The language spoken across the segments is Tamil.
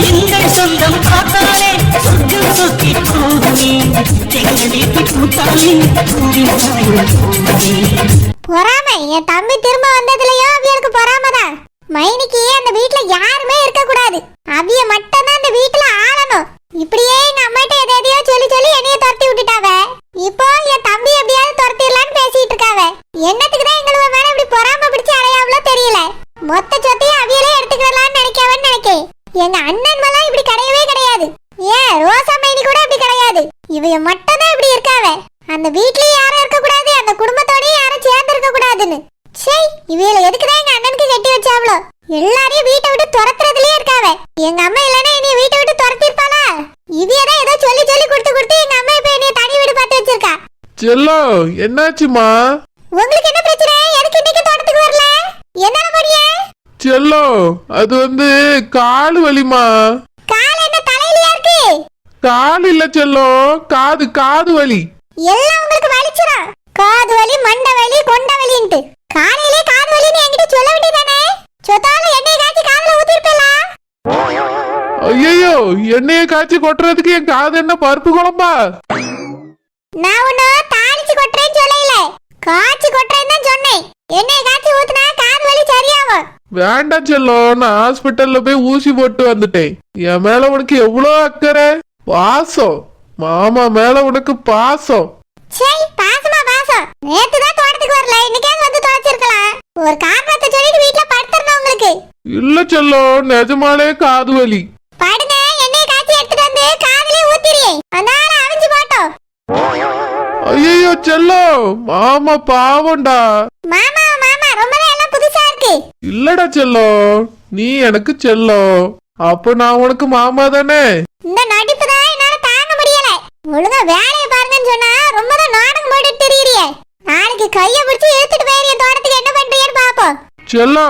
எங்கள் சொந்தம் பார்த்தாலே சொர்க்கம் சொத்தி போகுமே எங்கள் வீட்டு கூட்டாளி பொறாமை. என் தம்பி திரும்ப வந்ததுலயோ அவியலுக்கு பொறாமதான். மைனிக்கு அந்த வீட்டுல யாருமே இருக்க கூடாது, அவிய மட்டும் தான் அந்த வீட்டுல ஆளணும். இப்படியே எங்க அம்மாட்ட எதையோ சொல்லி சொல்லி என்னைய துரத்தி விட்டுட்டாவ. இப்போ என் தம்பி எப்படியாவது துரத்திடலான்னு பேசிட்டு இருக்காவ. என்னத்துக்கு தான் எங்களுக்கு மேல இப்படி பொறாம பிடிச்சு அலையாவளோ தெரியல. மொத்த சொத்தையும் அவியலே எடுத்துக்கலாம்னு நினைக்காவன்னு நினைக்கேன். எங்க அண்ணன் எல்லாம் இப்படி கிடையவே கிடையாது. ஏன் ரோசா மைனி கூட இப்படி கிடையாது. இவைய மட்டும் தான் இப்படி இருக்காவ. அந்த வீட்லயும் யாரும் இருக்க கூடாது, அந்த குடும்பத்தோடயும் யாரும் சேர்ந்து இருக்க கூடாதுன்னு. சே, இவையில எதுக்குதான் எங்க அண்ணனுக்கு கட்டி வச்சாவளோ. எல்லாரையும் வீட்டை விட்டு துரத்துறதுலயே இருக்காவ. எங்க அம்மா இல்லனா என்னைய வீட்டை விட்டு துரத்திருப்பாளா? இவையதான் ஏதோ சொல்லி சொல்லி கொடுத்து எங்க அம்மா இப்ப என்னைய தனி வீடு பார்த்து வச்சிருக்கா. செல்லோ, என்னாச்சுமா? உங்களுக்கு என்ன பிரச்சனை? எதுக்கு இன்னைக்கு தோட்டத்துக்கு வரல? என்னால போறிய? செல்லோ, அது கால் வலிமா. கால் என்ன தலையிலயா இருக்கு? கால் இல்ல செல்லோ, காது வலி. எல்லாம் உங்களுக்கு வலிச்சுரும். காது வலி, மண்டை வலி, கொண்ட வலின்ட்டு காலையிலே காது வலின்னு என்கிட்ட சொல்ல வேண்டியதானே? சொத்தால எண்ணெய் காய்ச்சி காதுல ஊத்திருப்பேலா? ஐயோ, எண்ணெயை காய்ச்சி கொட்டுறதுக்கு என் காது என்ன பருப்பு குழம்பா? நான் ஒண்ணு தாளிச்சு கொட்டுறேன்னு சொல்லல, காய்ச்சி கொட்டுறேன்னு தான் சொன்னேன். எண்ணெய் காய்ச்சி ஊத்துனா காது வலி சரியாகும். வேண்டாம் செல்லோ, நான் ஹாஸ்பிட்டல்ல போய் ஊசி போட்டு வந்துட்டேன். என் மேல உனக்கு எவ்வளவு அக்கறை, பாசம். மாமா மேல உனக்கு பாசம். சரி, பாசமா பாசம். நேத்து தான் தோட்டத்துக்கு வரல, இன்னைக்காவது வந்து தொலைச்சிருக்கலாம். ஒரு காரணத்தை சொல்லிட்டு வீட்ல படுத்துறணும் உங்களுக்கு. இல்ல செல்லோ, நிஜமாலே காது வலி. படுங்க, எண்ணெய் காய்ச்சி எடுத்துட்டு வந்து காதுலயே ஊத்திரியே, அதனால அவிஞ்சு போட்டோம். ஐயோ செல்லோ, மாமா பாவம்டா. மாமா மாமா ரொம்பவே எல்லாம் புதுசா இருக்கு. இல்லடா செல்லோ, நீ எனக்கு செல்லோ, அப்ப நான் உனக்கு மாமா தானே. இந்த நடிப்பு தான் என்னால தாங்க முடியல. ஒழுங்கா வேலையை பாருங்கன்னு சொன்னா ரொம்ப தான் நாடகம் போட்டுட்டு திரியறியே. நாளைக்கு கைய பிடிச்சி இழுத்துட்டு போயிரு தோட்டத்துக்கு, என்ன பண்றீங்கன்னு பாப்போம். செல்லோ,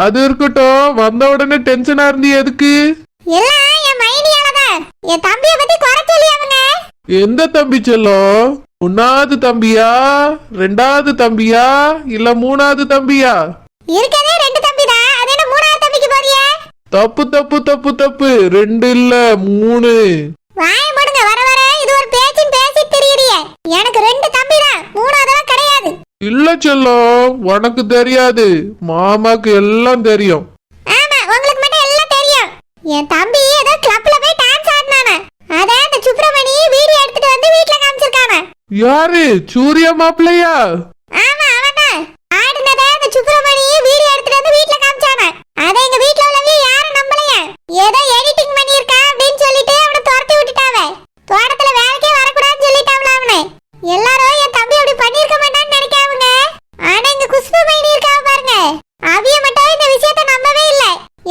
அது இருக்கட்டும், வந்த உடனே டென்ஷனா இருந்து எதுக்கு? எல்லாம் என் மைனியாலதான். என் தம்பிய பத்தி குறை சொல்லி அவங்க. எந்த தம்பி செல்லோ? ஒன்னாவது தம்பியா, ரெண்டாவது தம்பியா, இல்ல மூணாவது தம்பியா? இருக்கதே ரெண்டு தம்பி தான், அது என்ன மூணாவது தம்பிக்கு போறியே? தப்பு தப்பு தப்பு தப்பு, ரெண்டு இல்ல 3. வாய மூடுங்க, வர வர இது ஒரு பேச்சின் பேசி திரியறியே. எனக்கு ரெண்டு தம்பி தான், மூணாவதெல்லாம் கிடையாது. இல்ல செல்லோ, உனக்கு தெரியாது, மாமாக்கு எல்லாம் தெரியும். ஆமா, உங்களுக்கு மட்டும் எல்லாம் தெரியும். என் தம்பி ஏதோ கிளப்ல போய் டான்ஸ் ஆடினானே, அத அந்த சுப்ரமணி வீடியோ எடுத்துட்டு வந்து வீட்ல காமிச்சிருக்கானே. யாரு? சூர்யா மாப்பிள்ளையா? ஆமா, அவன்தான். ஆடுனதே அந்த சுப்ரமணி வீடியோ எடுத்துட்டு வந்து வீட்ல காமிச்சானே. அத எங்க வீட்ல உள்ளவங்க யாரும் நம்பலையா. ஏதோ எடிட்டிங் பண்ணிருக்கா அப்படின்னு சொல்லிட்டு அவனை துரத்தி விட்டுட்டாவே. தோட்டத்துல வேலைக்கே வரக்கூடாதுன்னு சொல்லிட்டாவல அவனை. எல்லாரும் என் தம்பி அப்படி பண்ணிருக்க மாட்டான்னு நினைக்காவுங்க. ஆனா இங்க குஷ்பு மைனி இருக்காவ பாருங்க, அவிய மட்டும் இந்த விஷயத்த நம்பவே இல்ல.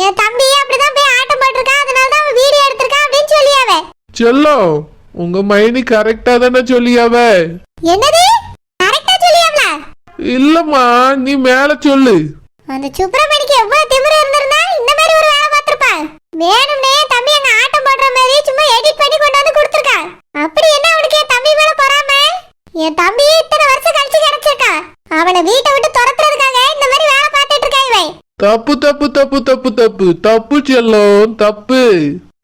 என் தம்பி அப்படிதான் போய் ஆட்டம் போட்டிருக்கான், அதனாலதான் அவன் வீடியோ எடுத்திருக்கான் அப்படின்னு சொல்லியாவே. செல்லோ, உங்க மைனி கரெக்டா தானே சொல்லியாவ? என்னது கரெக்டா சொல்லியாவல? இல்லம்மா, நீ மேல சொல்லு. அந்த சுப்ரமணிக்கு எவ்வளவு திமிரு இருந்திருந்தா இந்த மாதிரி ஒரு வேலை பார்த்திருப்பான். வேணும்னே தம்பி அங்க ஆட்டம் போடுற மாதிரி சும்மா எடிட் பண்ணி கொண்டு வந்து கொடுத்திருக்கான். அப்படி என்ன அவனுக்கு என் தம்பி மேல பொறாம? என் தம்பி இத்தனை வருஷம் கழிச்சு கிடைச்சிருக்கான். அவனை வீட்டை விட்டு துரத்துறதுக்காக இந்த மாதிரி வேலை பார்த்துட்டு இருக்கான் இவன். தப்பு தப்பு தப்பு தப்பு தப்பு தப்பு செல்லோ, தப்பு.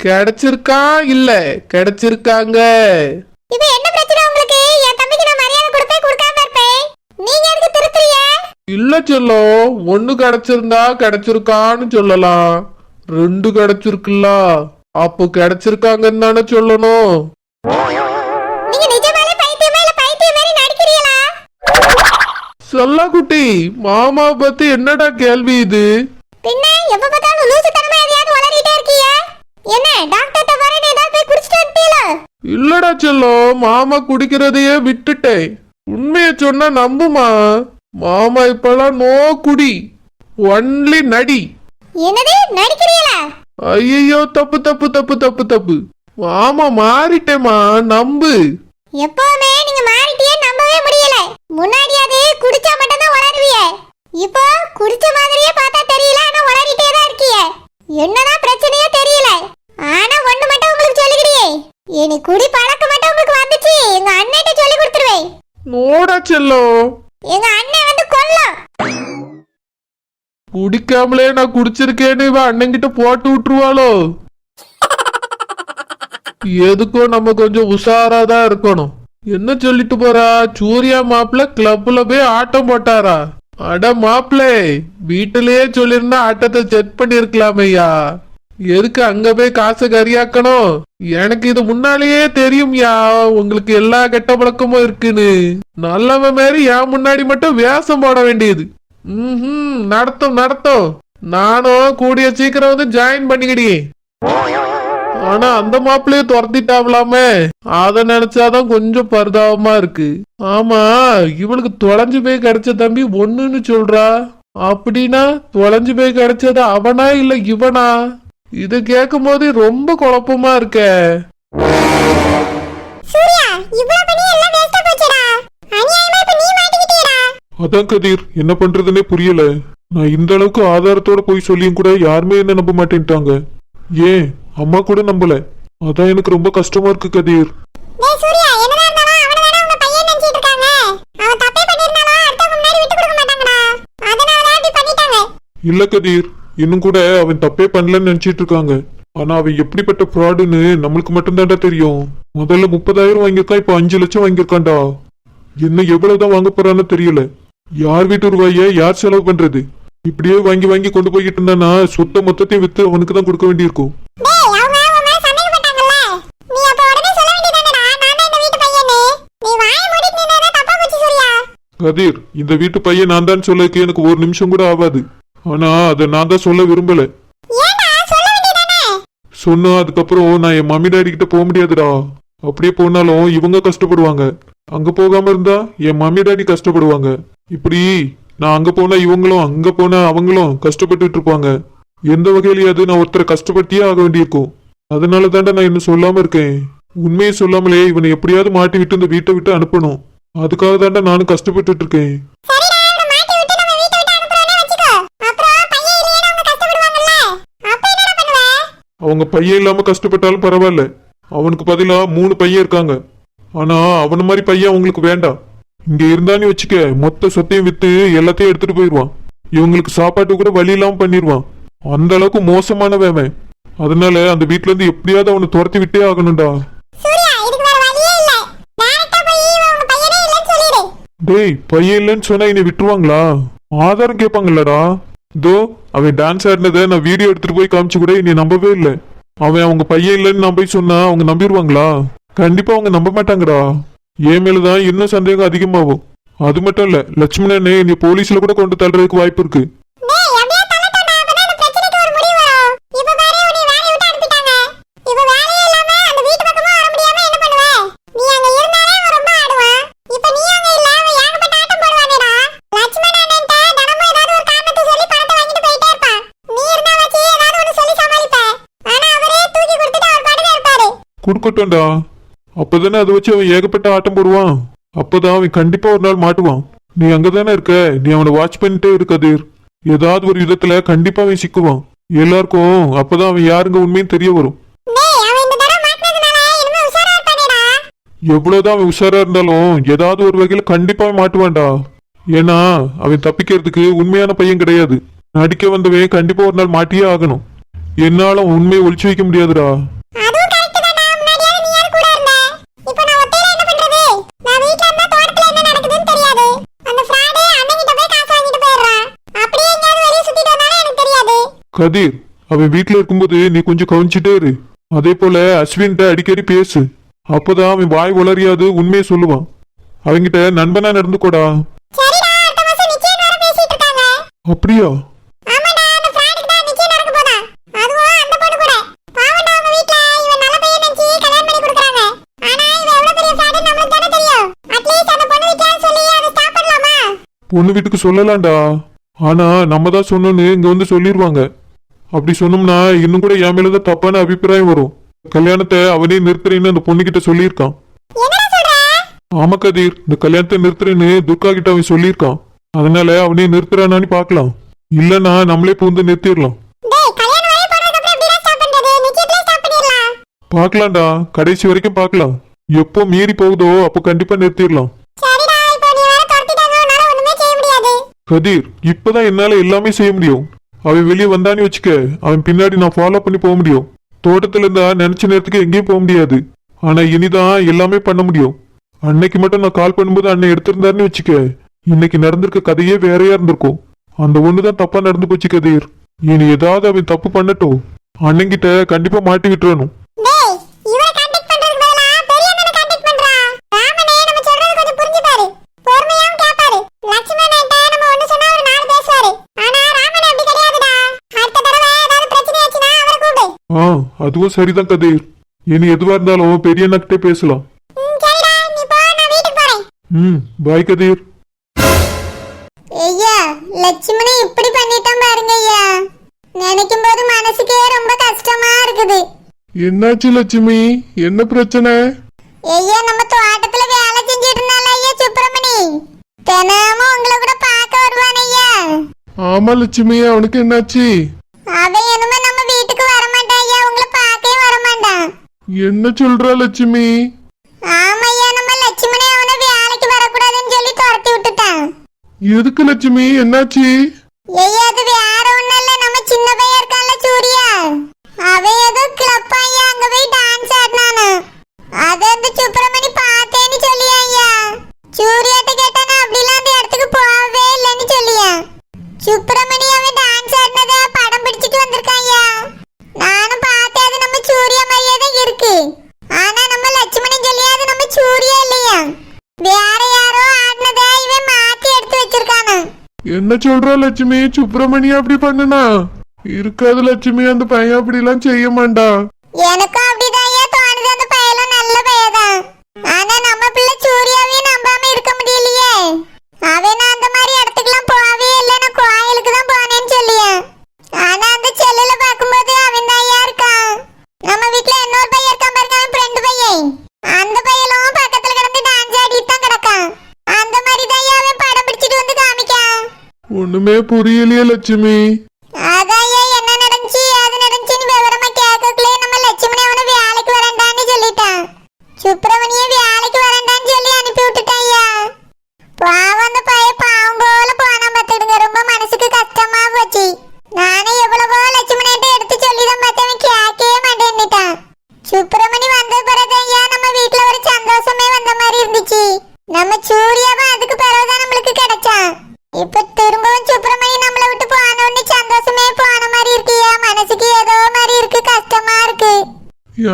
கிடைச்சிருக்கா இல்ல கிடைச்சிருக்காங்க. இப்போ என்ன பிரச்சனை உங்களுக்கு? என் தம்பிக்கு நான் மரியாதை கொடுப்பேன், கொடுக்காம இருப்பேன். நீங்க எதுக்கு திருத்துறீங்க? இல்ல செல்லோ, ஒண்ணு கிடைச்சிருந்தா கிடைச்சிருக்கான்னு சொல்லலாம், 2 கிடைச்சிருக்குல்ல, அப்போ கிடைச்சிருக்காங்கன்னு தானே சொல்லணும். நீங்க நிஜமாலே பைத்தியமா இல்ல பைத்தியம் மாதிரி நடிக்கிறீங்களா? செல்லா குட்டி, மாமா பத்தி என்னடா கேள்வி இது? பின்ன எப்ப பார்த்தாலும் லூசுத்தனமா எதையாவது வளரிட்டே இருக்கீங்க. என்ன டாக்டர்ட்ட வரேன்னு ஏதாவது போய் குடிச்சிட்டு வந்துட்டீங்களா? இல்லடா செல்லோ, மாமா குடிக்கிறதையே விட்டுட்டேன். உண்மைய சொன்னா நம்புமா? மாமா இப்பெல்லாம் நோ குடி, ஒன்லி நடி. என்னது நடிக்கிறீங்களா? ஐயோ, தப்பு தப்பு தப்பு தப்பு தப்பு. மாமா மாறிட்டேமா, நம்பு. எப்பவுமே நீங்க மாறிட்டியே, நம்பவே முடியல. முன்னாடியாவது குடிச்சா மட்டும் தான் வளருவீங்க, இப்போ குடிச்ச மாதிரியே பார்த்தா தெரியல, ஆனா வளரிட்டே தான் இருக்கீங்க. என்னதான் பிரச்சனையோ தெரியல. ஆனா ஒண்ணு மட்டும் உங்களுக்கு சொல்லிக்கிறியே, இனி குடி பழக்கம் மட்டும் உங்களுக்கு வந்துச்சு, எங்க அண்ணன்ட்ட சொல்லி கொடுத்துருவேன். நோடா செல்லோ, எங்க அண்ணன் வந்து கொல்லும். குடிக்காமலே நான் குடிச்சிருக்கேன்னு இவ அண்ணன் கிட்ட போட்டு விட்டுருவாளோ? எதுக்கும் நம்ம கொஞ்சம் உஷாரா தான் இருக்கணும். என்ன சொல்லிட்டு போறா? சூர்யா மாப்பிள்ள கிளப்ல போய் ஆட்டம் போட்டாரா? அட மாப்பிள்ளை, வீட்டிலேயே சொல்லிருந்தா ஆட்டத்தை செட் பண்ணிருக்கலாமையா. எதுக்கு அங்க போய் காசை கரியாக்கணும்? எனக்கு இது முன்னாலேயே தெரியும்யா, உங்களுக்கு எல்லா கெட்ட பழக்கமும் இருக்குன்னு. நல்லவன் மாதிரி என் முன்னாடி மட்டும் வேஷம் போட வேண்டியது. நடத்தும் நடத்தும். நானும் கூடிய சீக்கிரம் வந்து ஜாயின் பண்ணிக்கிடி. ஆனா அந்த மாப்பிள்ளைய துரத்திட்டாவலாமே, அத நினைச்சாதான் கொஞ்சம் பரிதாபமா இருக்கு. ஆமா, இவளுக்கு தொலைஞ்சு போய் கிடைச்ச தம்பி ஒண்ணுன்னு சொல்றா. அப்படின்னா தொலைஞ்சு போய் கிடைச்சது அவனா இல்ல இவனா? இது கேட்கும் போது ரொம்ப குழப்பமா இருக்க. அதான் கதிர், என்ன பண்றதுன்னே புரியல. நான் இந்த அளவுக்கு ஆதாரத்தோட போய் சொல்லியும் கூட யாருமே என்ன நம்ப மாட்டேன்ட்டாங்க. ஏன் அம்மா கூட நம்பல. அதான் எனக்கு ரொம்ப கஷ்டமா இருக்கு கதிர். இல்ல கதிர், இன்னும் கூட அவன் தப்பே பண்ணலன்னு நினைச்சிட்டு இருக்காங்க. ஆனா அவன் எப்படிப்பட்ட ஃப்ராடுன்னு நம்மளுக்கு மட்டும்தான்டா தெரியும். முதல்ல 30,000 வாங்கியிருக்கான், இப்ப 5 லட்சம் வாங்கியிருக்கான்டா. என்ன எவ்வளவுதான் வாங்க போறான்னு தெரியல. யார் வீட்டு ரூபாய யார் செலவு பண்றது? இப்படியே வாங்கி வாங்கி கொண்டு போய்கிட்டு இருந்தானா சொத்த மொத்தத்தையும் வித்து அவனுக்கு தான் கொடுக்க வேண்டியிருக்கும். கதிர், இந்த வீட்டு பையன் நான் தான் சொல்லக்கு எனக்கு ஒரு நிமிஷம் கூட ஆகாது. ஆனா அதை நான் தான் சொல்ல விரும்பல. சொன்னா அதுக்கப்புறம் நான் என் மம்மி டாடி கிட்ட போக முடியாதுடா. அப்படியே போனாலும் இவங்க கஷ்டப்படுவாங்க. அங்க போகாம இருந்தா என் மம்மி டாடி கஷ்டப்படுவாங்க. இப்படி நான் அங்க போனா இவங்களும் அங்க போனா அவங்களும் கஷ்டப்பட்டு இருப்பாங்க. எந்த வகையிலயாவது நான் ஒருத்தரை கஷ்டப்படுத்தியே ஆக வேண்டியிருக்கும். அதனால தாண்டா நான் இன்னும் சொல்லாம இருக்கேன். உண்மையை சொல்லாமலே இவனை எப்படியாவது மாட்டி விட்டு இந்த வீட்டை விட்டு அனுப்பணும். அதுக்காக தாண்டா நானும் கஷ்டப்பட்டு இருக்கேன். அவங்க பையன் இல்லாம கஷ்டப்பட்டாலும் பரவாயில்ல. அவனுக்கு பதிலா 3 பையன் இருக்காங்க. ஆனா அவன மாதிரி பையன் அவங்களுக்கு வேண்டாம். இங்க இருந்தான்னு வச்சுக்க, மொத்த சொத்தையும் வித்து எல்லாத்தையும் எடுத்துட்டு போயிடுவான். இவங்களுக்கு சாப்பாட்டு கூட வழி இல்லாம பண்ணிடுவான். அந்த அளவுக்கு மோசமான வேமை. அதனால அந்த வீட்டுல இருந்து எப்படியாவது அவனை துரத்தி விட்டே ஆகணும்டா. டேய், பையன் இல்லைன்னு சொன்னா என்னை விட்டுருவாங்களா? ஆதாரம் கேட்பாங்கல்லடா. இதோ அவன் டான்ஸ் ஆடினதை நான் வீடியோ எடுத்துட்டு போய் காமிச்சு கூட என்னை நம்பவே இல்லை. அவன் அவங்க பையன் இல்லைன்னு நான் போய் சொன்னா அவங்க நம்பிடுவாங்களா? கண்டிப்பா அவங்க நம்ப மாட்டாங்கடா. என் மேலதான் இன்னும் சந்தேகம் அதிகமாகும். அது மட்டும் இல்ல, லட்சுமணனே நீ போலீஸ்ல கூட கொண்டு தள்ளுறதுக்கு வாய்ப்பு இருக்கு. குடுக்கட்டும்டா. அப்பதானே அதை வச்சு அவன் ஏகப்பட்ட ஆட்டம் போடுவான். அப்பதான் அவன் கண்டிப்பா ஒரு நாள் மாட்டுவான். நீ அங்கதானே இருக்க, நீ அவனை வாட்ச் பண்ணிட்டே இருக்காது. ஏதாவது ஒரு விதத்துல கண்டிப்பா அவன் சிக்குவான். எல்லாருக்கும் அப்பதான் அவன் யாருங்க உண்மையும் தெரிய வரும். எவ்வளவுதான் அவன் உஷாரா இருந்தாலும் ஏதாவது ஒரு வகையில கண்டிப்பா மாட்டுவான்டா. ஏன்னா அவன் தப்பிக்கிறதுக்கு உண்மையான பையன் கிடையாது. நடிக்க வந்தவன் கண்டிப்பா ஒரு நாள் மாட்டியே ஆகணும். என்னால உண்மையை ஒளிச்சு வைக்க முடியாதுடா. கதிர், அவன் வீட்டுல இருக்கும்போது நீ கொஞ்சம் கவனிச்சுட்டே இரு. அதே போல அஸ்வின்கிட்ட அடிக்கடி பேசு. அப்பதான் அவன் வாய் உளறியாது உண்மையை சொல்லுவான். அவங்கிட்ட நண்பனா நடந்துக்கோடா. அப்படியா? பொண்ணு வீட்டுக்கு சொல்லலாம்டா. ஆனா நம்ம தான் சொன்னோன்னு இங்க வந்து சொல்லிடுவாங்க. அப்படி சொன்னோம்னா இன்னும் கூட என் மேலதான் தப்பான அபிப்பிராயம் வரும். கல்யாணத்தை அவனே நிறுத்துறேன்னு அந்த பொண்ணு கிட்ட சொல்லியிருக்கான். ஆமா கதிர், இந்த கல்யாணத்தை நிறுத்துறேன்னு துர்கா கிட்ட அவன் சொல்லியிருக்கான். அதனால அவனே நிறுத்துறானான்னு பாக்கலாம். இல்லன்னா நம்மளே பூந்து நிறுத்திடலாம். பாக்கலாம்டா, கடைசி வரைக்கும் பாக்கலாம். எப்போ மீறி போகுதோ அப்போ கண்டிப்பா நிறுத்திடலாம். கதிர், இப்பதான் என்னால எல்லாமே செய்ய முடியும். அவன் வெளியே வந்தான்னு வச்சுக்க, அவன் பின்னாடி நான் ஃபாலோ பண்ணி போக முடியும். தோட்டத்துல இருந்தா நினைச்ச நேரத்துக்கு எங்கேயும் போக முடியாது. ஆனா இனிதான் எல்லாமே பண்ண முடியும். அன்னைக்கு மட்டும் நான் கால் பண்ணும்போது அண்ணன் எடுத்திருந்தாருன்னு வச்சுக்க, இன்னைக்கு நடந்திருக்க கதையே வேறையா இருந்திருக்கும். அந்த ஒண்ணுதான் தப்பா நடந்து போச்சு கதிர். இனி ஏதாவது அவன் தப்பு பண்ணட்டும், அண்ணன்கிட்ட கண்டிப்பா மாட்டி விட்டுறணும். டேய் இவரை கான்டாக்ட் பண்றதுக்கு பதிலா பெரிய அண்ணனை கான்டாக்ட் பண்றா. ராமனே நம்ம சொல்றது கொஞ்சம் புரிஞ்சு பாரு, பொறுமையாவும் கேட்பாரு. லட்சுமணன்ட்ட நம்ம ஒண்ணு சொன்னா அவர் நாலு பேசுவாரு. ஆனா ராமன் அப்படி கிடையாதுடா. அடுத்த தடவை ஏதாவது பிரச்சனை ஆச்சுன்னா அவரை கூப்பிடு. அதுவும் சரிதான் கதிர். இனி எதுவா இருந்தாலும் பெரிய அண்ணக்கிட்டே பேசலாம். சரிடா நீ போ, நான் வீட்டுக்கு போறேன். பாய் கதிர். ஐயா லட்சுமணி இப்படி பண்ணிட்டான் பாருங்க ஐயா. நினைக்கும் போது மனசுக்கே ரொம்ப கஷ்டமா இருக்குது. என்னாச்சு லட்சுமி, என்ன பிரச்சனை? ஐயா நம்ம தோட்டத்துல வேலை செஞ்சிட்டு இருந்தால ஐயா சுப்பிரமணி, தினமும் உங்களை கூட பார்க்க வருவான் ஐயா. ஆமா லட்சுமி, அவனுக்கு என்னாச்சு? அவன் இனிமே நம்ம வீட்டுக்கு வர மாட்டான் ஐயா, உங்களை பார்க்கவே வர மாட்டான். என்ன சொல்ற லட்சுமி? ஆமா ஐயா, நம்ம லட்சுமணி அவனை வேலைக்கு வரக்கூடாதுன்னு சொல்லி துரத்தி விட்டுட்டான். எதுக்கு லட்சுமி, என்னாச்சு? ஐயா அது வேற ஒண்ணும் இல்ல, நம்ம சின்ன பையன் இருக்கான்ல சூர்யா, அவன் ஏதோ கிளப் ஐயா அங்க போய் டான்ஸ் ஆடினானு. அதை அந்த சுப்பிரமணி பார்த்தேன்னு சொல்லியா ஐயா. சூர்யாட்ட கேட்டானா அப்படிலாம் அந்த இடத்துக்கு போகவே இல்லைன்னு சொல்லியா. சுப்பிரமணி அவன் டான்ஸ் ஆடினத படம் பிடிச்சிட்டு வந்திருக்கான் ஐயா. நானும் பார்த்தேன், அது நம்ம சூர்யா மாதிரியே தான் இருக்கு. ஆனா நம்ம லட்சுமணி சொல்லியா அது நம்ம சூர்யா இல்லையா, வேற யாரோ ஆடினத இவன் மாத்தி எடுத்து வச்சிருக்கானு. என்ன சொல்ற லட்சுமி? சுப்பிரமணியா அப்படி பண்ணுனா? இருக்காது லட்சுமி, அந்த பையன் அப்படி எல்லாம் செய்ய மாட்டான். எனக்கும் அப்படிதான் ஐயா தோணுது, அந்த பையனும் நல்ல பையதான். ஆனா நம்ம பிள்ளை சூர்யாவையும் நம்பாம இருக்க முடியலையே. அவன் நான் அந்த மாதிரி இடத்துக்குலாம் போகவே இல்லை, நான் கோயிலுக்கு தான் போனேன்னு சொல்லியா. ஆனா அந்த செல்லுல பார்க்கும்போது அவன் தான் ஐயா இருக்கான். நம்ம வீட்டுல இன்னொரு பையன் இருக்கான் பாருங்க, அவன் ஃப்ரெண்டு பையன். அந்த பையனும் பக்கத்துல கிடந்து டான்ஸ் ஆடிட்டு தான் கிடக்கான். அந்த மாதிரி தான் ஐயா அவன் படம் பிடிச்சிட்டு வந்து காமிக்கான். ஒண்ணுமே புரியலையே லட்சுமி. அதான் ஐயா என்ன நடந்துச்சு அது நடந்துச்சுன்னு விவரமா கேட்கக்குள்ளே நம்ம லட்சுமணி அவனை வேலைக்கு வரண்டான்னு சொல்லிட்டான். சுப்பிரமணிய வேலைக்கு வரண்டான்னு சொல்லி அனுப்பி விட்டுட்டான் ஐயா. பாவம் அந்த பையன் பாவம் போல போனா பார்த்துடுங்க, ரொம்ப மனசுக்கு கஷ்டமா போச்சு. நானே எவ்வளவோ லட்சுமணிட்ட எடுத்து சொல்லிதான் பார்த்தவன் கேட்கவே மாட்டேன்னுட்டான். சுப்பிரமணி வந்த பிறகு ஐயா நம்ம வீட்டுல ஒரு சந்தோஷமே வந்த மாதிரி இருந்துச்சு. நம்ம சூர்யாவும் அதுக்கு பிறகுதான் நம்மளுக்கு கிடைச்சான். இப்ப திரும்பவும் சுப்பிரமணி நம்மளை விட்டு போனோன்னு சந்தோஷமே போன மாதிரி இருக்கியா, மனசுக்கு ஏதோ மாதிரி இருக்கு, கஷ்டமா இருக்கு.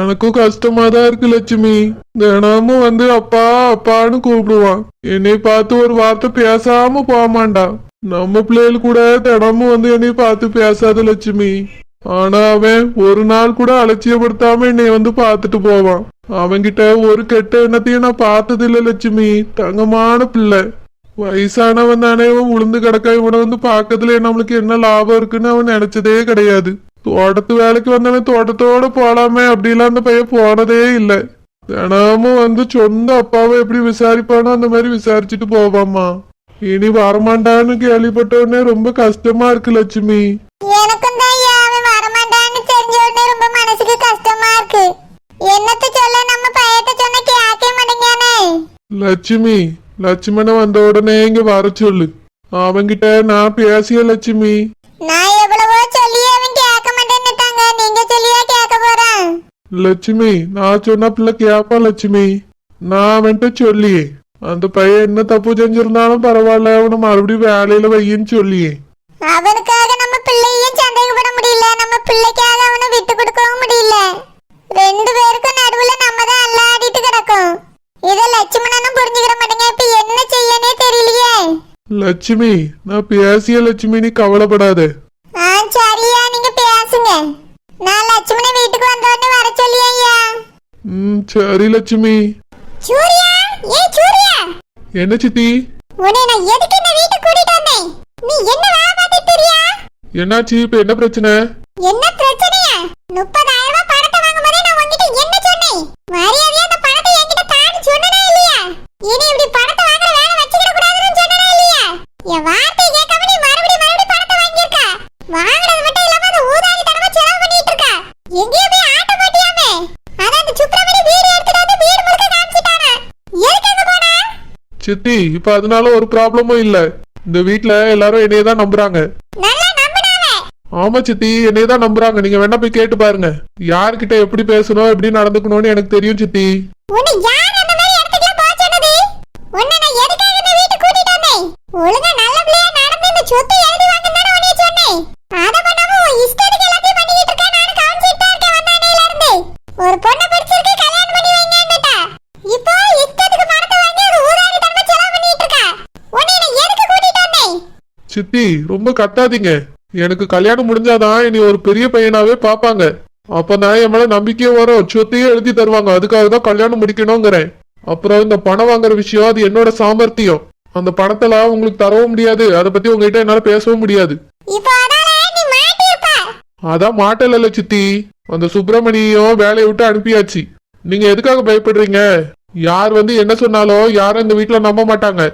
எனக்கும் கஷ்டமா தான் இருக்கு லட்சுமி. தினமும் வந்து அப்பா அப்பான்னு கூப்பிடுவான், என்னை பார்த்து ஒரு வார்த்தை பேசாம போக மாட்டான். நம்ம பிள்ளைகள் கூட தினமும் வந்து என்னை பார்த்து பேசாத லட்சுமி. ஆனா அவன் ஒரு நாள் கூட அலட்சியப்படுத்தாம என்னை வந்து பார்த்துட்டு போவான். அவன்கிட்ட ஒரு கெட்ட எண்ணத்தையும் நான் பார்த்தது இல்ல லட்சுமி. தங்கமான பிள்ளை, வயசானவன் தானே, அவன் உளுந்து கிடக்க, இவனை வந்து பாக்கிறதுல நம்மளுக்கு என்ன லாபம் இருக்குன்னு அவன் நினைச்சதே கிடையாது. தோட்டத்து வேலைக்கு வந்தவன் தோட்டத்தோட போலாமே அப்படிலாம் அந்த பையன் போனதே இல்லை. தினமும் வந்து சொந்த அப்பாவை எப்படி விசாரிப்பானோ அந்த மாதிரி விசாரிச்சுட்டு போவாமா. இனி வரமாட்டான்னு கேள்விப்பட்டவனே ரொம்ப கஷ்டமா இருக்கு லட்சுமி. எனக்கும் தான் ஐயா அவன் வரமாட்டான்னு தெரிஞ்ச உடனே ரொம்ப மனசுக்கு கஷ்டமா இருக்கு. என்னத்த சொல்ல, நம்ம பையட்ட சொன்ன கேட்க மாட்டேங்கானே. லட்சுமி, லட்சுமண வந்த உடனே இங்க வர சொல்லு. அவன்கிட்ட நான் பேசிய லட்சுமி. நான் எவ்வளவோ சொல்லி அவன் கேட்க மாட்டேன்னுட்டாங்க, நீங்க சொல்லியா கேட்க போறான். லட்சுமி, நான் சொன்ன பிள்ளை கேப்பா லட்சுமி. நான் அவன்கிட்ட சொல்லியே, அந்த பையன் என்ன தப்பு செஞ்சிருந்தாலும் பரவாயில்ல, அவனை மறுபடியும் வேலையில வையின்னு சொல்லியே. அவனுக்காக நம்ம பிள்ளையும் சந்தேகப்பட முடியல, நம்ம பிள்ளைக்காக அவனை விட்டு கொடுக்கவும் முடியல. ரெண்டு பேருக்கும் நடுவுல நம்ம தான் அல்லாடிட்டு கிடக்கும். இத லட்சுமணனும் புரிஞ்சுக்கிற மாட்டேங்க. இப்ப என்ன செய்யனே தெரியலையே. லட்சுமி, நான் பேசிய லட்சுமி, நீ கவலைப்படாத. சரியா, நீங்க பேசுங்க. நான் லட்சுமணன் வீட்டுக்கு வந்த உடனே வர சொல்லியா. சரி லட்சுமி. சூர்யா, ஏ சூர்யா. என்ன சித்தி? உன்னை நான் எதுக்கு இந்த வீட்டுக்கு கூட்டிட்டு வந்தேன்? நீ என்ன வேலை பார்த்துட்டு இருக்கியா? என்னாச்சு, இப்ப என்ன பிரச்சனை? என்ன பிரச்சனையா? 30,000 ரூபாய் பணத்தை வாங்கும்போதே நான் உன்கிட்ட என்ன சொன்னேன்? மரியாதையா அந்த பணத்தை என்கிட்ட தான்னு சொன்னனே இல்லையா? இனி இப்படி பணத்தை வாங்குற வேலை வச்சுக்கிட கூடாதுன்னு சொன்னனே இல்லையா? என் வார்த்தை கேட்காம நீ மறுபடியும் பணத்தை வாங்கியிருக்க. வாங்குறது மட்டும் இல்லாம அந்த ஊதாரித்தனமா செலவு பண்ணிட்டு இருக்க. எங்கேயோ போய் ஆட்ட மாட்டியாமே. அதான் அந்த சுப்பிரமணி வீடு எடுத்துட்டு வந்து வீடு முழுக்க காமிச்சிட்டானே. எதுக்கு அங்க போனா? சித்தி, இப்ப அதனால ஒரு ப்ராப்ளமும் இல்ல. இந்த வீட்ல எல்லாரும் என்னைய தான் நம்புறாங்க. நல்லா நம்பினாவே. ஆமா சித்தி, என்னையதான் நம்புறாங்க. நீங்க வேணா போய் கேட்டு பாருங்க. யார்கிட்ட எப்படி பேசணும் எப்படி நடந்துக்கணும்னு எனக்கு தெரியும் சித்தி. உன்னை யார் அந்த மாதிரி இடத்துக்குலாம் போக சொன்னது? உன்னை நான் எதுக்காக இந்த வீட்டுக்கு கூட்டிட்டு வந்தேன்? ஒழுங்கா நல்ல பிள்ளையா நடந்து இந்த சொத்தை எழுதி வாங்கன்னு தானே உன்னைய சொன்னேன். அத பண்ணாம உன் இஷ்டத்துக்கு எல்லாத்தையும் பண்ணிக்கிட்டு இருக்க. நான் கவுன்சிலிட்டா இருக்கேன் வந்த அன்னையில இருந்து. ஒரு பொண்ணை பிடிச்சிருக்கு, கல்யாணம் பண்ணி வைங்கன்னுட்டா. இப்போ இஷ்டத்துக்கு பணத்தை வாங்கி ஒரு ஊராரி தன்மை செலவு பண்ணிட்டு இருக்கா. உன்னை நான் எதுக்கு கூட்டிட்டு வந்தேன்? சித்தி ரொம்ப கத்தாதீங்க. எனக்கு கல்யாணம் முடிஞ்சாதான் இனி ஒரு பெரிய பையனாவே பாப்பாங்க. அப்பதான் என் மேல நம்பிக்கையும் வரும், சொத்தையும் எழுதி தருவாங்க. அதுக்காக தான் கல்யாணம் முடிக்கணுங்கிறேன். அப்புறம் இந்த பணம் வாங்குற விஷயம் அது என்னோட சாமர்த்தியம். அந்த பணத்தெல்லாம் உங்களுக்கு தரவும் முடியாது. அதை பத்தி உங்ககிட்ட என்னால பேசவும் முடியாது. இப்போ அதால நீ மாட்டிருப்ப. அதான் மாட்டல சித்தி. அந்த சுப்பிரமணியும் வேலையை விட்டு அனுப்பியாச்சு. நீங்க எதுக்காக பயப்படுறீங்க? யார் வந்து என்ன சொன்னாலும் யாரும் இந்த வீட்டுல நம்ப மாட்டாங்க.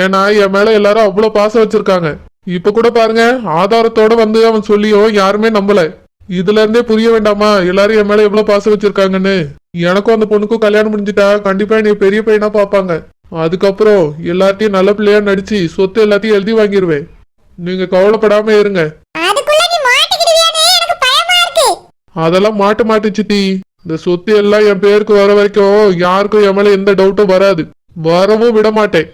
ஏன்னா என் மேல எல்லாரும் அவ்வளவு பாசம் வச்சிருக்காங்க. இப்ப கூட பாருங்க, ஆதாரத்தோட வந்து அவன் சொல்லியும் யாருமே நம்பல. இதுல இருந்தே புரிய வேண்டாமா எல்லாரும் என் மேல எவ்வளவு பாசம் வச்சிருக்காங்கன்னு? எனக்கும் அந்த பொண்ணுக்கும் கல்யாணம் முடிஞ்சிட்டா கண்டிப்பா நீ பெரிய பையனா பாப்பாங்க. அதுக்கப்புறம் எல்லார்ட்டையும் நல்ல பிள்ளையா நடிச்சு சொத்து எல்லாத்தையும் எழுதி வாங்கிருவேன். நீங்க கவலைப்படாம இருங்க. அதுக்குள்ள நீ மாட்டிக்கிடுவியானே எனக்கு பயமா இருக்கு. அதெல்லாம் மாட்ட சித்தி. இந்த சொத்து எல்லாம் என் பேருக்கு வர வரைக்கும் யாருக்கும் என் மேல எந்த டவுட்டும் வராது. வரவும் விட மாட்டேன்.